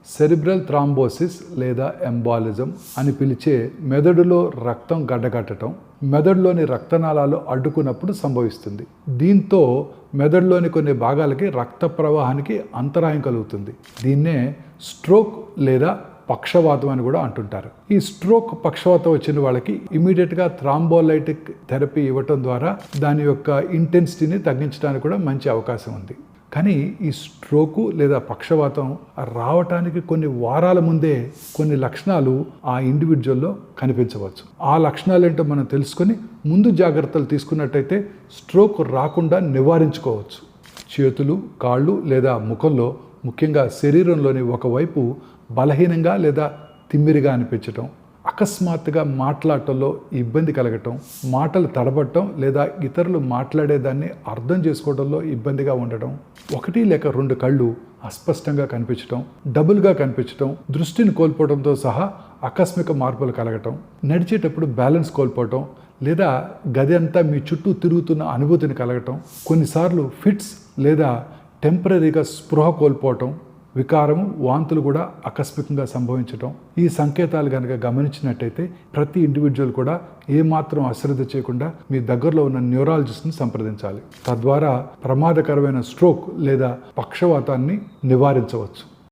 Cerebral thrombosis లేదా embolism అని పిలిచే మెదడులో రక్తం గడ్డకట్టడం మెదడులోని రక్తనాళాలు అడ్డుకున్నప్పుడు సంభవిస్తుంది. దీంతో మెదడులోని కొన్ని భాగాలకి రక్త ప్రవాహానికి అంతరాయం కలుగుతుంది. దీన్నే స్ట్రోక్ లేదా పక్షవాతం అని కూడా అంటుంటారు. ఈ స్ట్రోక్ పక్షవాతం వచ్చిన వాళ్ళకి ఇమీడియట్గా థ్రాంబోలైటిక్ థెరపీ ఇవ్వటం ద్వారా దాని యొక్క ఇంటెన్సిటీని తగ్గించడానికి కూడా మంచి అవకాశం ఉంది. కానీ ఈ స్ట్రోకు లేదా పక్షవాతం రావటానికి కొన్ని వారాల ముందే కొన్ని లక్షణాలు ఆ ఇండివిజువల్లో కనిపించవచ్చు. ఆ లక్షణాలు ఏంటో మనం తెలుసుకొని ముందు జాగ్రత్తలు తీసుకున్నట్టయితే స్ట్రోక్ రాకుండా నివారించుకోవచ్చు. చేతులు, కాళ్ళు లేదా ముఖంలో, ముఖ్యంగా శరీరంలోని ఒకవైపు బలహీనంగా లేదా తిమ్మిరిగా అనిపించటం, అకస్మాత్తుగా మాట్లాడటంలో ఇబ్బంది కలగటం, మాటలు తడబడటం లేదా ఇతరులు మాట్లాడేదాన్ని అర్థం చేసుకోవడంలో ఇబ్బందిగా ఉండటం, 1 లేక 2 కళ్ళు అస్పష్టంగా కనిపించటం, డబుల్గా కనిపించటం, దృష్టిని కోల్పోవడంతో సహా ఆకస్మిక మార్పులు కలగటం, నడిచేటప్పుడు బ్యాలెన్స్ కోల్పోవటం లేదా గది అంతా మీ చుట్టూ తిరుగుతున్న అనుభూతిని కలగటం, కొన్నిసార్లు ఫిట్స్ లేదా టెంపరీగా స్పృహ కోల్పోవటం, వికారము, వాంతులు కూడా ఆకస్మికంగా సంభవించటం. ఈ సంకేతాలు కనుక గమనించినట్టయితే ప్రతి ఇండివిజువల్ కూడా ఏమాత్రం అశ్రద్ధ చేయకుండా మీ దగ్గరలో ఉన్న న్యూరాలజిస్ట్ని సంప్రదించాలి. తద్వారా ప్రమాదకరమైన స్ట్రోక్ లేదా పక్షవాతాన్ని నివారించవచ్చు.